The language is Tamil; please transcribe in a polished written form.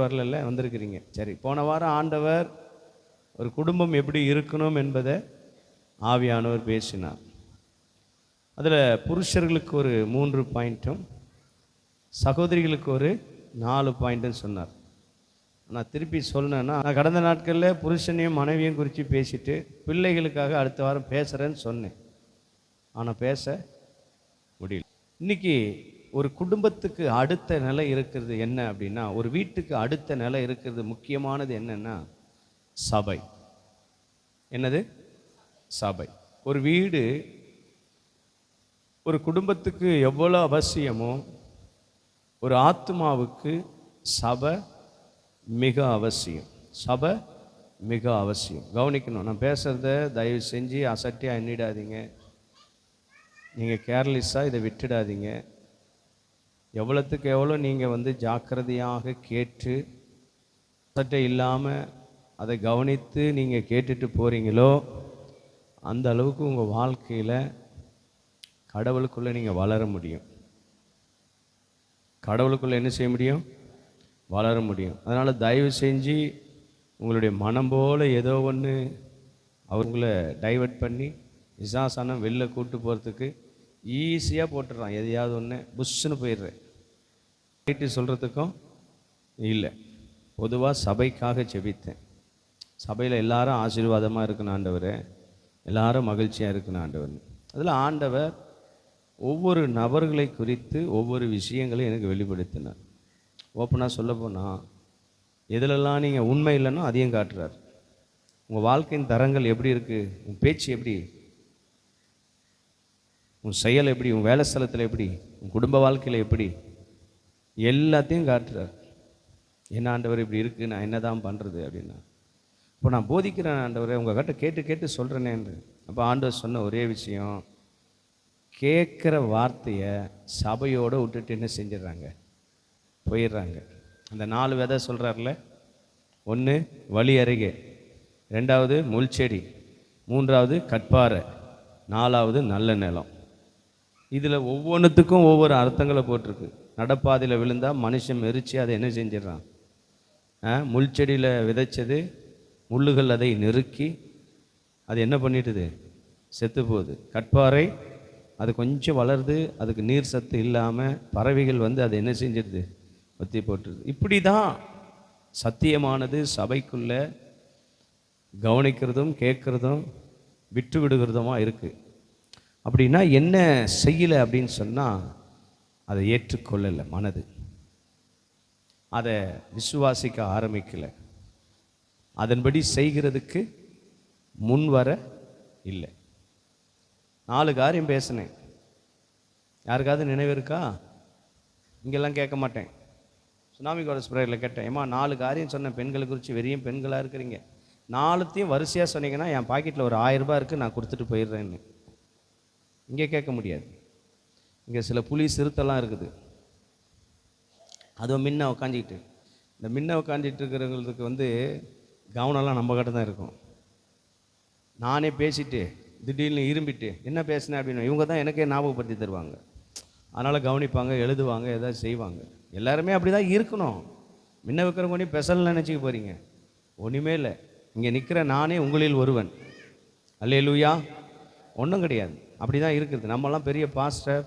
வரல வந்திருக்கிறீங்க. சரி, போன வாரம் ஆண்டவர் ஒரு குடும்பம் எப்படி இருக்கணும் என்பதை ஆவியானவர் பேசினார். அதில் புருஷர்களுக்கு ஒரு 3 பாயிண்ட்டும் சகோதரிகளுக்கு ஒரு 4 பாயிண்ட்டும் சொன்னார். நான் திருப்பி சொன்னேன்னா, நான் கடந்த நாட்களில் புருஷனையும் மனைவியும் குறித்து பேசிட்டு பிள்ளைகளுக்காக அடுத்த வாரம் பேசுகிறேன்னு சொன்னேன். ஆனால் பேச முடியல. இன்னைக்கு ஒரு குடும்பத்துக்கு அடுத்த நிலை இருக்கிறது என்ன அப்படின்னா, ஒரு வீட்டுக்கு அடுத்த நிலை இருக்கிறது முக்கியமானது என்னன்னா சபை. என்னது? சபை. ஒரு வீடு ஒரு குடும்பத்துக்கு எவ்வளோ அவசியமோ ஒரு ஆத்மாவுக்கு சபை மிக அவசியம். சபை மிக அவசியம். கவனிக்கணும். நான் பேசுகிறத தயவு செஞ்சு அசட்டியாக எண்ணிடாதீங்க. நீங்கள் கேர்லெஸ்ஸாக இதை விட்டுடாதீங்க. எவ்வளோத்துக்கு எவ்வளோ நீங்கள் ஜாக்கிரதையாக கேட்டு அசட்டை இல்லாமல் அதை கவனித்து நீங்கள் கேட்டுட்டு போகிறீங்களோ அந்த அளவுக்கு உங்கள் வாழ்க்கையில் கடவுளுக்குள்ளே நீங்கள் வளர முடியும். கடவுளுக்குள்ளே என்ன செய்ய முடியும்? வளர முடியும். அதனால் தயவு செஞ்சு உங்களுடைய மனம் போல் ஏதோ ஒன்று அவங்கள டைவர்ட் பண்ணி விசாசனம் வெளில கூட்டு போகிறதுக்கு ஈஸியாக போட்டுடுறான். எதையாவது ஒன்று புஷ்ஷுன்னு போயிடுறேன். கேட்டு சொல்கிறதுக்கும் இல்லை. பொதுவாக சபைக்காக செபித்தேன். சபையில் எல்லாரும் ஆசீர்வாதமாக இருக்கணும் ஆண்டவர், எல்லாரும் மகிழ்ச்சியாக இருக்கணும் ஆண்டவர். அதில் ஆண்டவர் ஒவ்வொரு நபர்களை குறித்து ஒவ்வொரு விஷயங்களையும் எனக்கு வெளிப்படுத்தினார். ஓப்பனாக சொல்ல போனால் எதிலெல்லாம் நீங்கள் உண்மை இல்லைன்னா அதையும் காட்டுறார். உங்கள் வாழ்க்கையின் தரங்கள் எப்படி இருக்குது, உன் பேச்சு எப்படி, உன் செயல் எப்படி, உன் வேலை ஸ்தலத்தில் எப்படி, உன் குடும்ப வாழ்க்கையில் எப்படி, எல்லாத்தையும் காட்டுறார். என்ன ஆண்டவர் இப்படி இருக்குது, நான் என்ன தான் பண்ணுறது அப்படின்னா. இப்போ நான் போதிக்கிறேன் ஆண்டவரை, உங்கள் கிட்ட கேட்டு கேட்டு சொல்கிறேனேன்று. அப்போ ஆண்டவர் சொன்ன ஒரே விஷயம், கேட்குற வார்த்தையை சபையோடு விட்டுட்டு என்ன செஞ்சிடறாங்க, போயிடுறாங்க. அந்த 4 விதை சொல்கிறார்ல, 1 வழி அருகே, 2வது முள்செடி, 3வது கட்பாறை, 4வது நல்ல நிலம். இதில் ஒவ்வொன்றுத்துக்கும் ஒவ்வொரு அர்த்தங்களை போட்டிருக்கு. நடப்பாதையில் விழுந்தால் மனுஷன் மெரிச்சு அதை என்ன செஞ்சிடறான், முள்செடியில் விதைச்சது முள்ளுகள் அதை நெருக்கி அது என்ன பண்ணிட்டுது, செத்து போகுது. கட்பாறை அது கொஞ்சம் வளருது, அதுக்கு நீர் சத்து இல்லாமல் பறவைகள் அதை என்ன செஞ்சிடுது, ஒத்தி போட்டுருது. இப்படி தான் சத்தியமானது சபைக்குள்ளே கவனிக்கிறதும் கேட்குறதும் விட்டு விடுகிறதுமா இருக்குது. அப்படின்னா என்ன செய்யலை அப்படின்னு சொன்னால், அதை ஏற்றுக்கொள்ளலை மனது, அதை விசுவாசிக்க ஆரம்பிக்கலை, அதன்படி செய்கிறதுக்கு முன் வர இல்லை. 4 காரியம் பேசினேன். யாருக்காவது நினைவு இருக்கா? இங்கெல்லாம் கேட்க மாட்டேன். சுனாமி கோரஸ் பிரேயரில் கேட்டேன், ஏமா 4 காரியம் சொன்னேன் பெண்களை குறித்து, வெறியும் பெண்களாக இருக்கிறீங்க, 4த்தையும் வரிசையாக சொன்னீங்கன்னா என் பாக்கெட்டில் ஒரு 1000 ரூபாய் இருக்குது, நான் கொடுத்துட்டு போயிடுறேன்னு. இங்கே கேட்க முடியாது. இங்கே சில புலி சிறுத்தெல்லாம் இருக்குது. அதுவும் முன்ன உக்காஞ்சிக்கிட்டு, இந்த முன்ன உக்காஞ்சிட்டு இருக்கிறவங்களுக்கு கவனம்லாம் நம்ம கிட்ட தான் இருக்கும். நானே பேசிட்டு திடீர்னு இரும்பிட்டு என்ன பேசினேன் அப்படின்னு இவங்க தான் எனக்கே ஞாபகப்படுத்தி தருவாங்க. அதனால் கவனிப்பாங்க, எழுதுவாங்க, ஏதாவது செய்வாங்க. எல்லாருமே அப்படி தான் இருக்கணும். முன்ன வைக்கிறவங்க ஒன்றும் ஸ்பெஷல் நினச்சிக்க போகிறீங்க, ஒன்றுமே இல்லை. இங்கே நிற்கிற நானே உங்களில் ஒருவன். அல்லேலூயா. ஒன்றும் கிடையாது. அப்படி தான் இருக்குது. நம்மலாம் பெரிய பாஸ்டர்